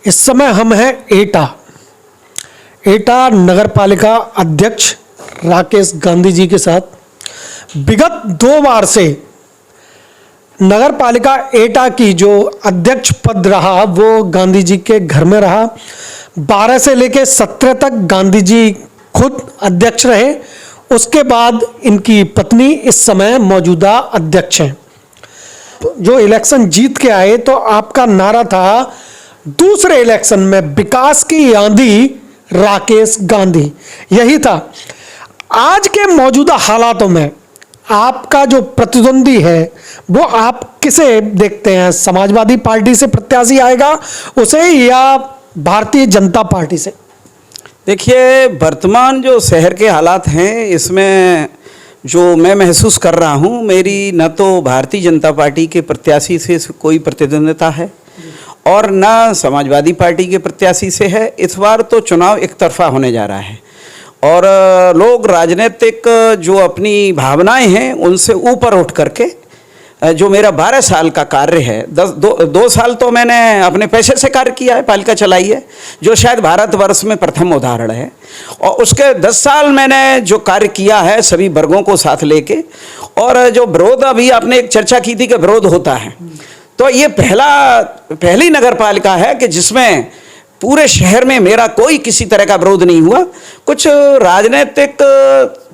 इस समय हम हैं एटा नगर पालिका अध्यक्ष राकेश गांधी जी के साथ। विगत 2 बार से नगर पालिका एटा की जो अध्यक्ष पद रहा वो गांधी जी के घर में रहा। 12 से लेकर 17 तक गांधी जी खुद अध्यक्ष रहे। उसके बाद इनकी पत्नी इस समय मौजूदा अध्यक्ष हैं। जो इलेक्शन जीत के आए तो आपका नारा था दूसरे इलेक्शन में विकास की आंधी राकेश गांधी, यही था। आज के मौजूदा हालातों में आपका जो प्रतिद्वंदी है वो आप किसे देखते हैं? समाजवादी पार्टी से प्रत्याशी आएगा उसे या भारतीय जनता पार्टी से? देखिए, वर्तमान जो शहर के हालात हैं इसमें जो मैं महसूस कर रहा हूँ, मेरी न तो भारतीय जनता पार्टी के प्रत्याशी से कोई प्रतिद्वंदिता है और न समाजवादी पार्टी के प्रत्याशी से है। इस बार तो चुनाव एक तरफा होने जा रहा है और लोग राजनीतिक जो अपनी भावनाएं हैं उनसे ऊपर उठ करके जो मेरा 12 साल का कार्य है, 2 साल तो मैंने अपने पैसे से कार्य किया है, पालिका चलाई है, जो शायद भारतवर्ष में प्रथम उदाहरण है। और उसके 10 साल मैंने जो कार्य किया है सभी वर्गों को साथ लेके, और जो विरोध अभी आपने एक चर्चा की थी कि विरोध होता है, तो ये पहली नगर पालिका है कि जिसमें पूरे शहर में मेरा कोई किसी तरह का विरोध नहीं हुआ। कुछ राजनीतिक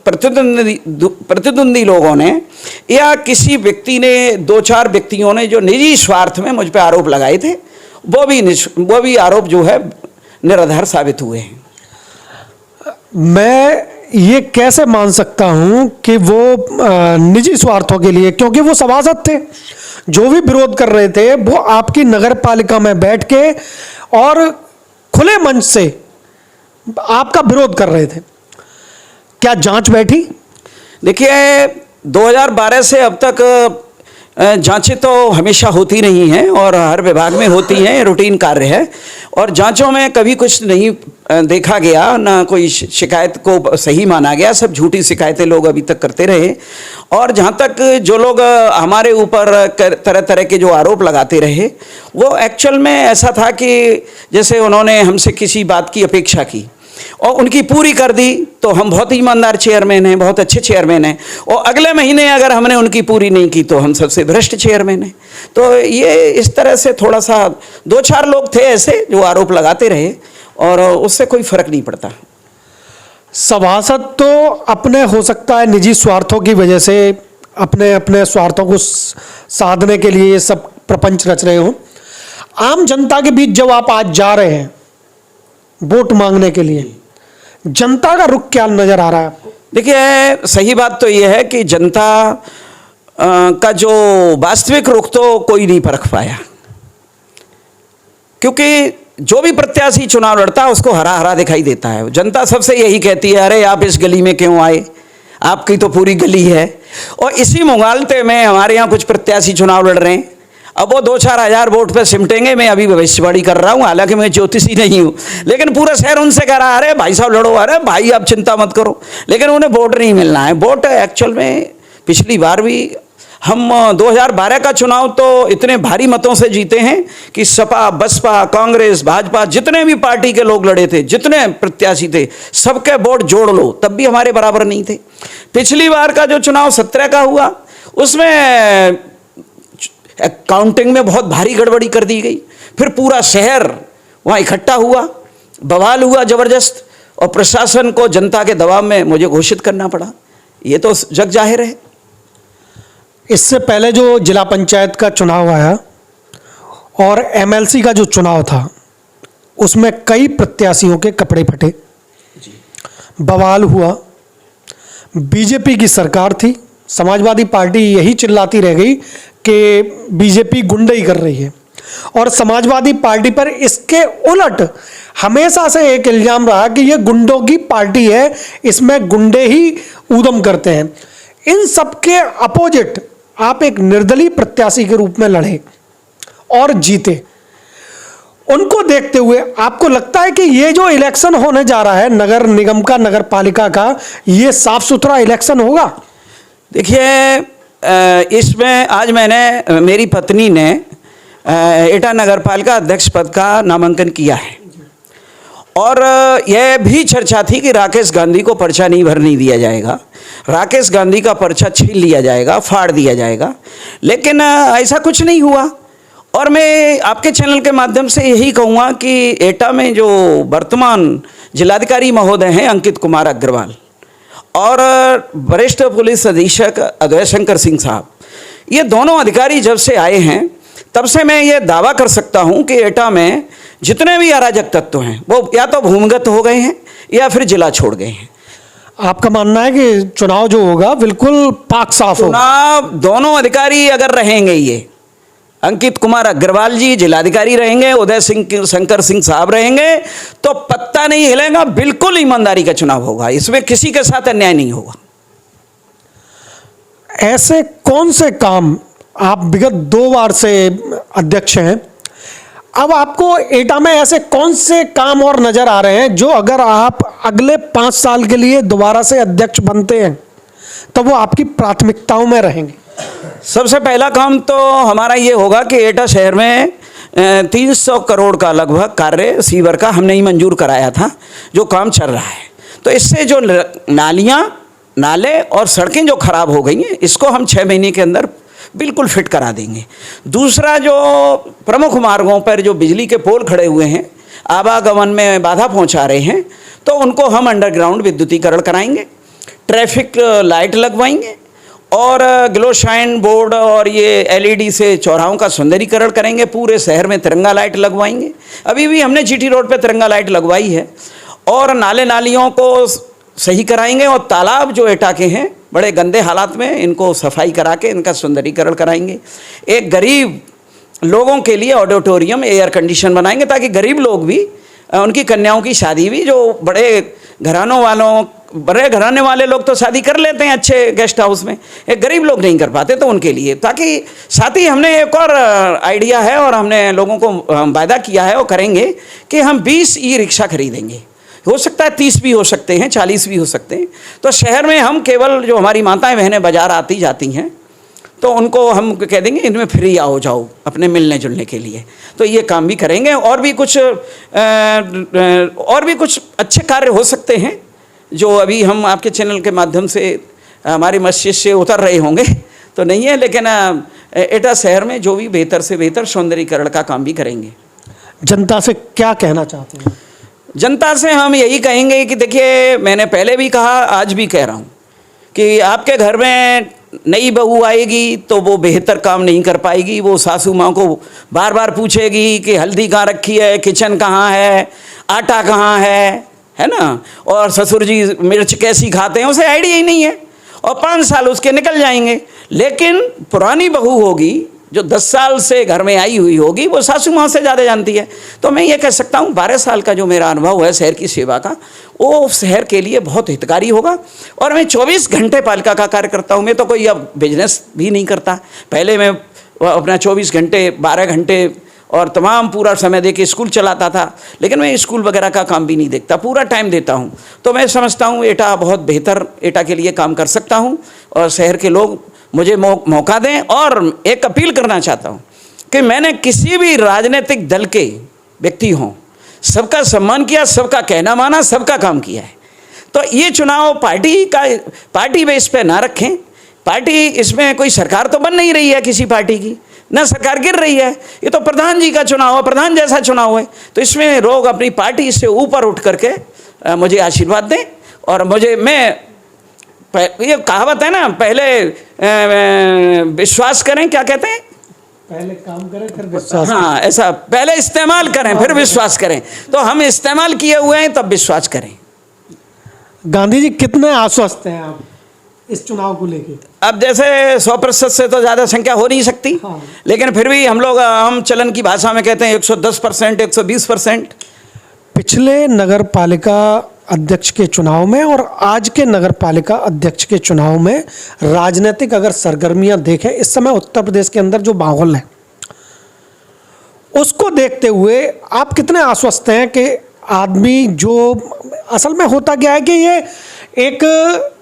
प्रतिद्वंदी लोगों ने या किसी व्यक्ति ने, 2-4 व्यक्तियों ने जो निजी स्वार्थ में मुझ पर आरोप लगाए थे, वो भी आरोप जो है निराधार साबित हुए हैं। मैं ये कैसे मान सकता हूं कि वो निजी स्वार्थों के लिए, क्योंकि वो सभासद थे, जो भी विरोध कर रहे थे वो आपकी नगर पालिका में बैठ के और खुले मंच से आपका विरोध कर रहे थे। क्या जांच बैठी? देखिए, 2012 से अब तक जांचें तो हमेशा होती रही हैं और हर विभाग में होती हैं, रूटीन कार्य है। और जांचों में कभी कुछ नहीं देखा गया, ना कोई शिकायत को सही माना गया, सब झूठी शिकायतें लोग अभी तक करते रहे। और जहाँ तक जो लोग हमारे ऊपर तरह तरह के जो आरोप लगाते रहे, वो एक्चुअल में ऐसा था कि जैसे उन्होंने हमसे किसी बात की अपेक्षा की और उनकी पूरी कर दी तो हम बहुत ही ईमानदार चेयरमैन हैं, बहुत अच्छे चेयरमैन हैं, और अगले महीने अगर हमने उनकी पूरी नहीं की तो हम सबसे भ्रष्ट चेयरमैन हैं। तो ये इस तरह से थोड़ा सा 2-4 लोग थे ऐसे जो आरोप लगाते रहे और उससे कोई फर्क नहीं पड़ता। सभासद तो अपने हो सकता है निजी स्वार्थों की वजह से अपने स्वार्थों को साधने के लिए ये सब प्रपंच रच रहे हो। आम जनता के बीच जब आप आज जा रहे हैं वोट मांगने के लिए, जनता का रुख क्या नजर आ रहा है आपको? देखिए, सही बात तो यह है कि जनता का जो वास्तविक रुख तो कोई नहीं परख पाया, क्योंकि जो भी प्रत्याशी चुनाव लड़ता है उसको हरा हरा दिखाई देता है। जनता सबसे यही कहती है, अरे आप इस गली में क्यों आए, आपकी तो पूरी गली है। और इसी मुगालते में हमारे यहाँ कुछ प्रत्याशी चुनाव लड़ रहे हैं। अब वो 2-4 हज़ार वोट पे सिमटेंगे। मैं अभी भविष्यवाणी कर रहा हूँ, हालांकि मैं ज्योतिषी नहीं हूँ, लेकिन पूरा शहर उनसे कह रहा है, अरे भाई साहब लड़ो, अरे भाई आप चिंता मत करो, लेकिन उन्हें वोट नहीं मिलना है। वोट एक्चुअल में पिछली बार भी हम 2012 का चुनाव तो इतने भारी मतों से जीते हैं कि सपा, बसपा, कांग्रेस, भाजपा, जितने भी पार्टी के लोग लड़े थे, जितने प्रत्याशी थे, सबके वोट जोड़ लो तब भी हमारे बराबर नहीं थे। पिछली बार का जो चुनाव 17 का हुआ उसमें काउंटिंग में बहुत भारी गड़बड़ी कर दी गई। फिर पूरा शहर वहाँ इकट्ठा हुआ, बवाल हुआ ज़बरदस्त, और प्रशासन को जनता के दबाव में मुझे घोषित करना पड़ा। ये तो जग जाहिर है। इससे पहले जो जिला पंचायत का चुनाव आया और एमएलसी का जो चुनाव था उसमें कई प्रत्याशियों के कपड़े फटे, बवाल हुआ। बीजेपी की सरकार थी, समाजवादी पार्टी यही चिल्लाती रह गई कि बीजेपी गुंडई कर रही है, और समाजवादी पार्टी पर इसके उलट हमेशा से एक इल्जाम रहा कि ये गुंडों की पार्टी है, इसमें गुंडे ही ऊधम करते हैं। इन सबके अपोजिट आप एक निर्दलीय प्रत्याशी के रूप में लड़े और जीते। उनको देखते हुए आपको लगता है कि ये जो इलेक्शन होने जा रहा है नगर निगम का, नगर पालिका का, ये साफ सुथरा इलेक्शन होगा? देखिए, इसमें आज मेरी पत्नी ने एटा नगर पालिका अध्यक्ष पद का नामांकन किया है। और यह भी चर्चा थी कि राकेश गांधी को पर्चा नहीं भरने दिया जाएगा, राकेश गांधी का पर्चा छीन लिया जाएगा, फाड़ दिया जाएगा, लेकिन ऐसा कुछ नहीं हुआ। और मैं आपके चैनल के माध्यम से यही कहूँगा कि एटा में जो वर्तमान जिलाधिकारी महोदय हैं अंकित कुमार अग्रवाल और वरिष्ठ पुलिस अधीक्षक अजय शंकर सिंह साहब, ये दोनों अधिकारी जब से आए हैं तब से मैं ये दावा कर सकता हूँ कि एटा में जितने भी अराजक तत्व हैं वो या तो भूमिगत हो गए हैं या फिर जिला छोड़ गए हैं। आपका मानना है कि चुनाव जो होगा बिल्कुल पाक साफ होगा? चुनाव दोनों अधिकारी अगर रहेंगे, ये अंकित कुमार अग्रवाल जी जिलाधिकारी रहेंगे, उदय शंकर सिंह साहब रहेंगे, तो पत्ता नहीं हिलेगा, बिल्कुल ईमानदारी का चुनाव होगा, इसमें किसी के साथ अन्याय नहीं होगा। ऐसे कौन से काम, आप विगत 2 बार से अध्यक्ष हैं, अब आपको एटा में ऐसे कौन से काम और नजर आ रहे हैं जो अगर आप अगले 5 साल के लिए दोबारा से अध्यक्ष बनते हैं तो वो आपकी प्राथमिकताओं में रहेंगे? सबसे पहला काम तो हमारा ये होगा कि एटा शहर में 300 करोड़ का लगभग कार्य सीवर का हमने ही मंजूर कराया था, जो काम चल रहा है। तो इससे जो नालियाँ, नाले और सड़कें जो खराब हो गई हैं, इसको हम 6 महीने के अंदर बिल्कुल फिट करा देंगे। दूसरा, जो प्रमुख मार्गों पर जो बिजली के पोल खड़े हुए हैं, आवागमन में बाधा पहुंचा रहे हैं, तो उनको हम अंडरग्राउंड विद्युतीकरण कराएंगे, ट्रैफिक लाइट लगवाएंगे और ग्लोशाइन बोर्ड और ये एलईडी से चौराहों का सुंदरीकरण करेंगे। पूरे शहर में तिरंगा लाइट लगवाएंगे, अभी भी हमने जीटी रोड पे तिरंगा लाइट लगवाई है। और नाले नालियों को सही कराएंगे और तालाब जो एटा के हैं बड़े गंदे हालात में, इनको सफाई करा के इनका सुंदरीकरण कराएंगे। एक गरीब लोगों के लिए ऑडिटोरियम एयर कंडीशन बनाएंगे ताकि गरीब लोग भी, उनकी कन्याओं की शादी भी, जो बड़े घराने वाले लोग तो शादी कर लेते हैं अच्छे गेस्ट हाउस में, एक गरीब लोग नहीं कर पाते, तो उनके लिए। ताकि साथ ही हमने एक और आइडिया है और हमने लोगों को वायदा किया है, वो करेंगे कि हम 20 ई रिक्शा खरीदेंगे। हो सकता है 30 भी हो सकते हैं, 40 भी हो सकते हैं। तो शहर में हम केवल जो हमारी माताएं बहनें बाजार आती जाती हैं, तो उनको हम कह देंगे इनमें फ्री आओ जाओ अपने मिलने जुलने के लिए। तो ये काम भी करेंगे। और भी कुछ अच्छे कार्य हो सकते हैं जो अभी हम आपके चैनल के माध्यम से हमारे मस्तिष्क से उतर रहे होंगे तो नहीं है, लेकिन एटा शहर में जो भी बेहतर से बेहतर सौंदर्यीकरण का काम भी करेंगे। जनता से क्या कहना चाहते हैं? जनता से हम यही कहेंगे कि देखिए, मैंने पहले भी कहा, आज भी कह रहा हूँ कि आपके घर में नई बहू आएगी तो वो बेहतर काम नहीं कर पाएगी। वो सासू माँ को बार बार पूछेगी कि हल्दी कहाँ रखी है, किचन कहाँ है, आटा कहाँ है ना, और ससुर जी मिर्च कैसी खाते हैं, उसे आइडिया ही नहीं है। और 5 साल उसके निकल जाएंगे। लेकिन पुरानी बहू होगी जो 10 साल से घर में आई हुई होगी, वो सासू माँ से ज़्यादा जानती है। तो मैं ये कह सकता हूँ 12 साल का जो मेरा अनुभव है शहर की सेवा का, वो शहर के लिए बहुत हितकारी होगा। और मैं 24 घंटे पालिका का कार्य करता हूँ। मैं तो कोई अब बिजनेस भी नहीं करता। पहले मैं अपना 24 घंटे 12 घंटे और तमाम पूरा समय दे के स्कूल चलाता था, लेकिन मैं स्कूल वगैरह का काम भी नहीं देखता, पूरा टाइम देता हूँ। तो मैं समझता हूँ एटा बहुत बेहतर एटा के लिए काम कर सकता हूँ और शहर के लोग मुझे मौका दें। और एक अपील करना चाहता हूँ कि मैंने किसी भी राजनीतिक दल के व्यक्ति हों, सबका सम्मान किया, सबका कहना माना, सबका काम किया है। तो ये चुनाव पार्टी बेस पे ना रखें। पार्टी, इसमें कोई सरकार तो बन नहीं रही है किसी पार्टी की, ना सरकार गिर रही है। ये तो प्रधान जी का चुनाव है, प्रधान जैसा चुनाव है। तो इसमें लोग अपनी पार्टी से ऊपर उठ करके मुझे आशीर्वाद दें। और ये कहावत है ना, पहले विश्वास करें, क्या कहते हैं, पहले काम करें फिर विश्वास। हाँ, ऐसा, पहले इस्तेमाल करें फिर विश्वास करें। तो हम इस्तेमाल किए हुए हैं, तब विश्वास करें। गांधी जी, कितने आश्वस्त हैं आप इस चुनाव को लेके? अब जैसे 100% से तो ज़्यादा संख्या हो नहीं सकती। हाँ। लेकिन फिर भी हम लोग हम चलन की भाषा में कहते हैं 110%, 120%। पिछले नगर पालिका अध्यक्ष के चुनाव में और आज के नगर पालिका अध्यक्ष के चुनाव में राजनीतिक अगर सरगर्मियां देखें, इस समय उत्तर प्रदेश के अंदर जो माहौल है उसको देखते हुए आप कितने आश्वस्त हैं कि आदमी, जो असल में होता क्या है कि ये एक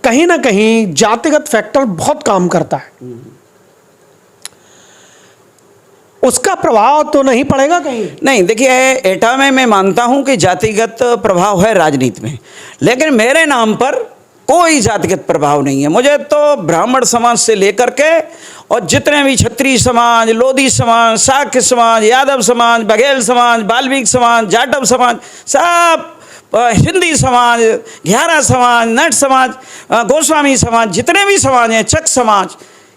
कहीं ना कहीं जातिगत फैक्टर बहुत काम करता है। उसका प्रभाव तो नहीं पड़ेगा कहीं? नहीं, देखिए, एटा में मैं मानता हूं कि जातिगत प्रभाव है राजनीति में, लेकिन मेरे नाम पर कोई जातिगत प्रभाव नहीं है। मुझे तो ब्राह्मण समाज से लेकर के और जितने भी क्षत्रिय समाज, लोधी समाज, शाक्य समाज, यादव समाज, बघेल समाज, वाल्मीकि समाज, जाटव समाज, सब हिंदी समाज, घियारा समाज, नट समाज, गोस्वामी समाज, जितने भी समाज हैं, चक समाज,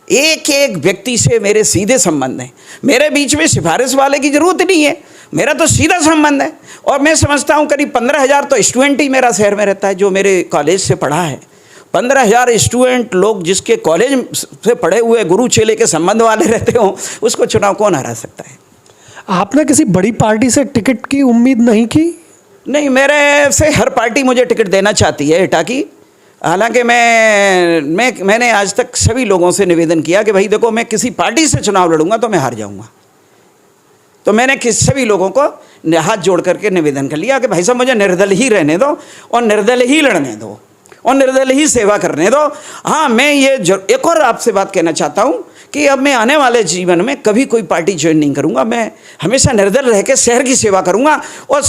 एक एक व्यक्ति से मेरे सीधे संबंध हैं। मेरे बीच में सिफारिश वाले की जरूरत नहीं है, मेरा तो सीधा संबंध है। और मैं समझता हूँ करीब 15,000 तो स्टूडेंट ही मेरा शहर में रहता है, जो मेरे कॉलेज से पढ़ा है। 15,000 स्टूडेंट लोग जिसके कॉलेज से पढ़े हुए गुरु चेले के संबंध वाले रहते हो, उसको चुनाव कौन हरा सकता है? आपने किसी बड़ी पार्टी से टिकट की उम्मीद नहीं की? नहीं, मेरे से हर पार्टी मुझे टिकट देना चाहती है एटा की। हालांकि मैंने आज तक सभी लोगों से निवेदन किया कि भाई देखो, मैं किसी पार्टी से चुनाव लड़ूंगा तो मैं हार जाऊंगा। तो मैंने सभी लोगों को हाथ जोड़ करके निवेदन कर लिया कि भाई साहब, मुझे निर्दल ही रहने दो और निर्दल ही लड़ने दो और निर्दल ही सेवा करने दो। हाँ, मैं ये एक और आपसे बात कहना चाहता हूँ कि अब मैं आने वाले जीवन में कभी कोई पार्टी ज्वाइन नहीं करूँगा। मैं हमेशा निर्दल रह के शहर की सेवा करूँगा और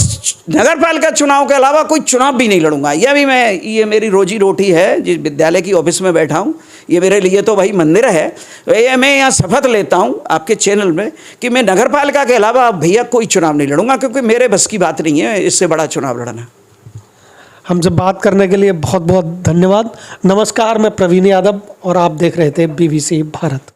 नगर पालिका चुनाव के अलावा कोई चुनाव भी नहीं लड़ूंगा। ये मेरी रोजी रोटी है। जिस विद्यालय की ऑफिस में बैठा हूँ, ये मेरे लिए तो भाई मंदिर है। ये मैं यहाँ शपथ लेता हूँ आपके चैनल में कि मैं नगर पालिका के अलावा भैया कोई चुनाव नहीं लड़ूंगा, क्योंकि मेरे बस की बात नहीं है इससे बड़ा चुनाव लड़ना। हमसे बात करने के लिए बहुत बहुत धन्यवाद। नमस्कार, मैं प्रवीण यादव और आप देख रहे थे BBC भारत।